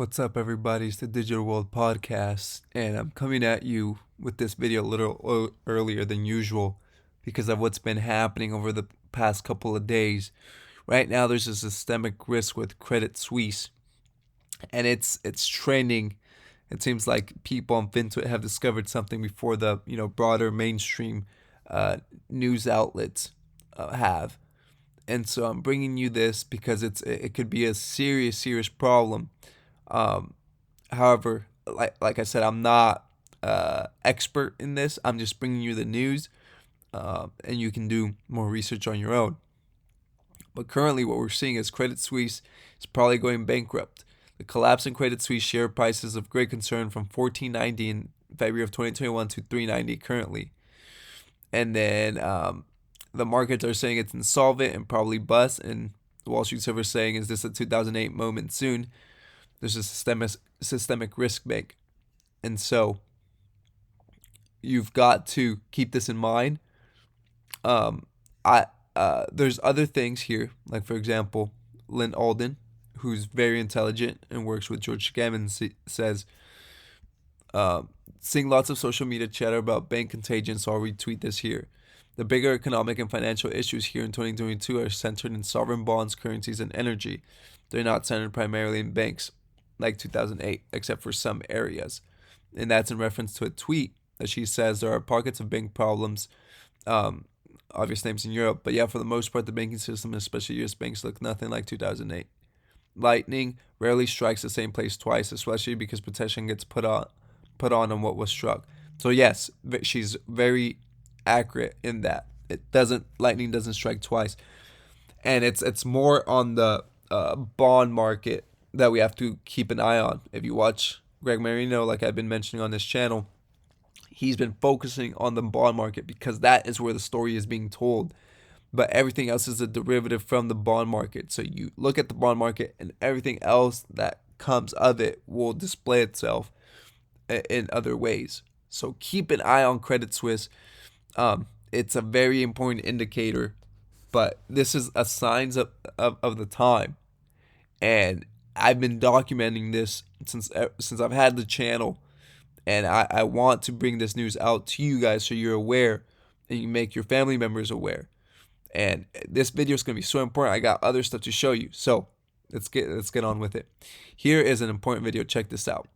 What's up, everybody? It's the Digital World Podcast, and I'm coming at you with this video a little earlier than usual because of what's been happening over the past couple of days. Right now, there's a systemic risk with Credit Suisse, and it's trending. It seems like people on FinTwit have discovered something before the broader mainstream news outlets have. And so I'm bringing you this because it could be a serious problem. um, However, like I said, I'm not expert in this. I'm just bringing you the news, and you can do more research on your own. But currently, what we're seeing is Credit Suisse is probably going bankrupt. The collapse in Credit Suisse share price is of great concern from 14.90 in February of 2021 to 3.90 currently. And then the markets are saying it's insolvent and probably bust. And the Wall Street Observer saying, is this a 2008 moment soon? There's a systemic risk bank. And so you've got to keep this in mind. I There's other things here, like for example, Lynn Alden, who's very intelligent and works with George Gammon, says, seeing lots of social media chatter about bank contagion, so I'll retweet this here. The bigger economic and financial issues here in 2022 are centered in sovereign bonds, currencies, and energy. They're not centered primarily in banks like 2008, except for some areas. And that's in reference to a tweet that she says there are pockets of bank problems, obvious names in Europe. But yeah, for the most part, the banking system, especially US banks, look nothing like 2008. Lightning rarely strikes the same place twice, especially because protection gets put on what was struck. So yes, she's very accurate in that. Lightning doesn't strike twice. And it's more on the bond market that we have to keep an eye on. If you watch Greg Marino, like I've been mentioning on this channel, he's been focusing on the bond market because that is where the story is being told. But everything else is a derivative from the bond market. So you look at the bond market and everything else that comes of it will display itself in other ways. So keep an eye on Credit Suisse. It's a very important indicator, but this is a signs of the time. And I've been documenting this since I've had the channel, and I want to bring this news out to you guys so you're aware and you make your family members aware. And this video is going to be so important. I got other stuff to show you. So let's get on with it. Here is an important video. Check this out.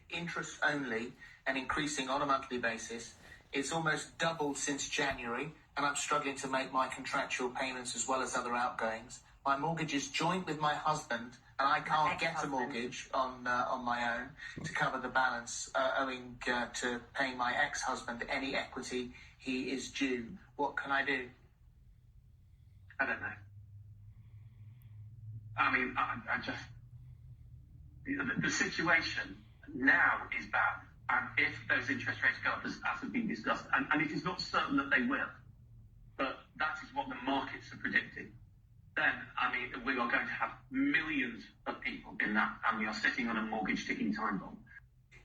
Interest only and increasing on a monthly basis. It's almost doubled since January, and I'm struggling to make my contractual payments as well as other outgoings. My mortgage is joint with my husband, and I can't get a mortgage on my own to cover the balance owing to paying my ex-husband any equity he is due. What can I do? I don't know. I mean, I just... The situation now is bad. And if those interest rates go up, as has been discussed, and it is not certain that they will, but that is what the markets are predicting, then, I mean, we are going to have millions of people in that, and we are sitting on a mortgage ticking time bomb.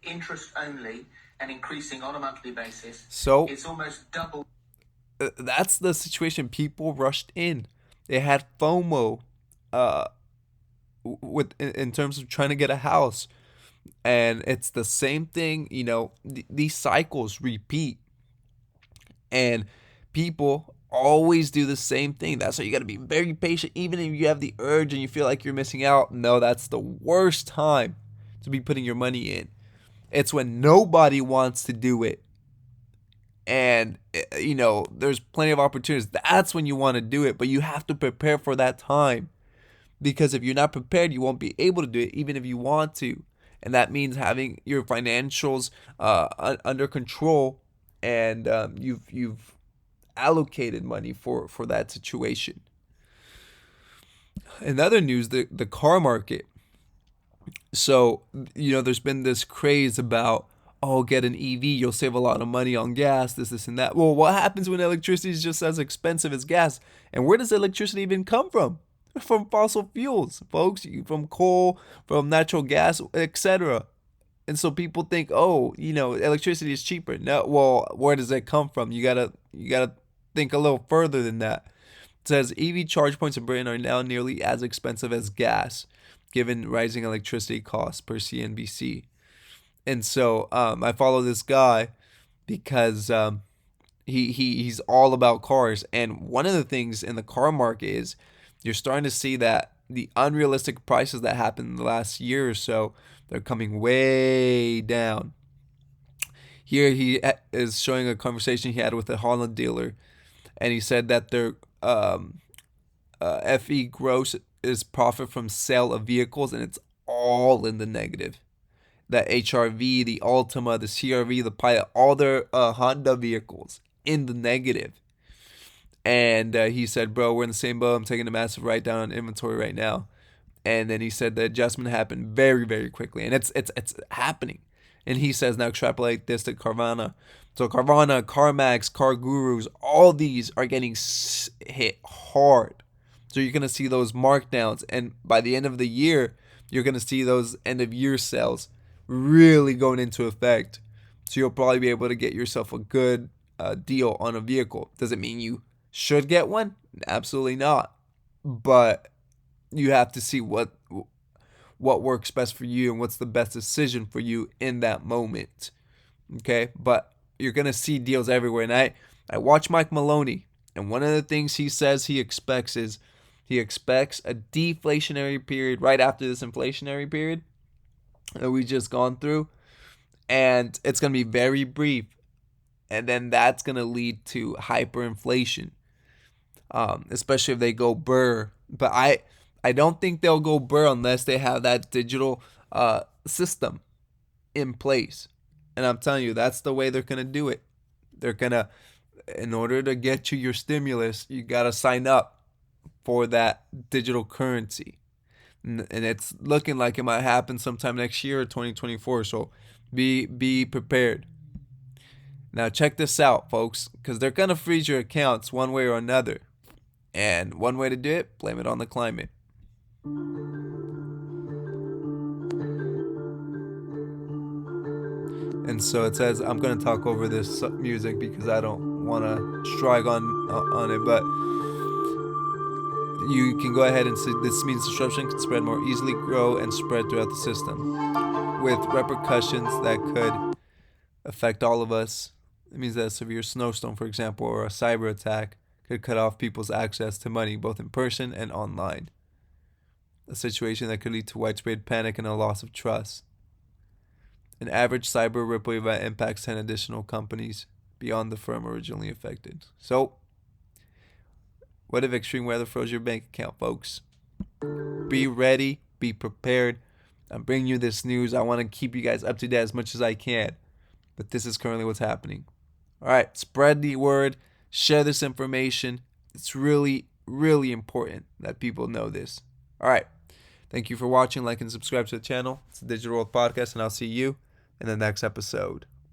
Interest only and increasing on a monthly basis. So it's almost double. That's the situation. People rushed in. They had FOMO in terms of trying to get a house. And it's the same thing, these cycles repeat. And people always do the same thing. That's why you got to be very patient. Even if you have the urge and you feel like you're missing out, no, that's the worst time to be putting your money in. It's when nobody wants to do it. And, there's plenty of opportunities. That's when you want to do it. But you have to prepare for that time. Because if you're not prepared, you won't be able to do it even if you want to. And that means having your financials under control, and you've allocated money for that situation. In other news, the car market. So, there's been this craze about, get an EV, you'll save a lot of money on gas, this and that. Well, what happens when electricity is just as expensive as gas? And where does electricity even come from? From fossil fuels, folks, from coal, from natural gas, etc. And so people think, electricity is cheaper. No, well, where does it come from? You gotta think a little further than that. It says EV charge points in Britain are now nearly as expensive as gas. given rising electricity costs per CNBC. And so I follow this guy because he's all about cars. And one of the things in the car market is you're starting to see that the unrealistic prices that happened in the last year or so, they're coming way down. Here he is showing a conversation he had with a Honda dealer, and he said that their FE gross is profit from sale of vehicles, and it's all in the negative. The HRV, the Altima, the CRV, the Pilot, all their Honda vehicles in the negative. And he said, bro, we're in the same boat. I'm taking a massive write down on inventory right now. And then he said the adjustment happened very, very quickly. And it's happening. And he says, now extrapolate this to Carvana. So Carvana, CarMax, Car Gurus, all these are getting hit hard. So you're going to see those markdowns. And by the end of the year, you're going to see those end of year sales really going into effect. So you'll probably be able to get yourself a good deal on a vehicle. Does it mean you should get one? Absolutely not. But you have to see what works best for you and what's the best decision for you in that moment. Okay? But you're going to see deals everywhere. And I watch Mike Maloney, and one of the things he says he expects is he expects a deflationary period right after this inflationary period that we just gone through. And it's going to be very brief. And then that's going to lead to hyperinflation, especially if they go burr. But I don't think they'll go burr unless they have that digital system in place. And I'm telling you, that's the way they're going to do it. They're going to, in order to get you your stimulus, you got to sign up for that digital currency. And it's looking like it might happen sometime next year or 2024. So be prepared. Now check this out, folks, because they're going to freeze your accounts one way or another. And one way to do it, blame it on the climate. And so it says, I'm going to talk over this music because I don't want to strike on it, but you can go ahead and say this means disruption can spread more easily, grow, and spread throughout the system with repercussions that could affect all of us. It means that a severe snowstorm, for example, or a cyber attack could cut off people's access to money both in person and online. A situation that could lead to widespread panic and a loss of trust. An average cyber ripple event impacts 10 additional companies beyond the firm originally affected. So, what if extreme weather froze your bank account, folks? Be ready, be prepared. I'm bringing you this news. I want to keep you guys up to date as much as I can. But this is currently what's happening. All right, spread the word. Share this information. It's really, really important that people know this. All right. Thank you for watching. Like and subscribe to the channel. It's the Digital World Podcast, and I'll see you in the next episode.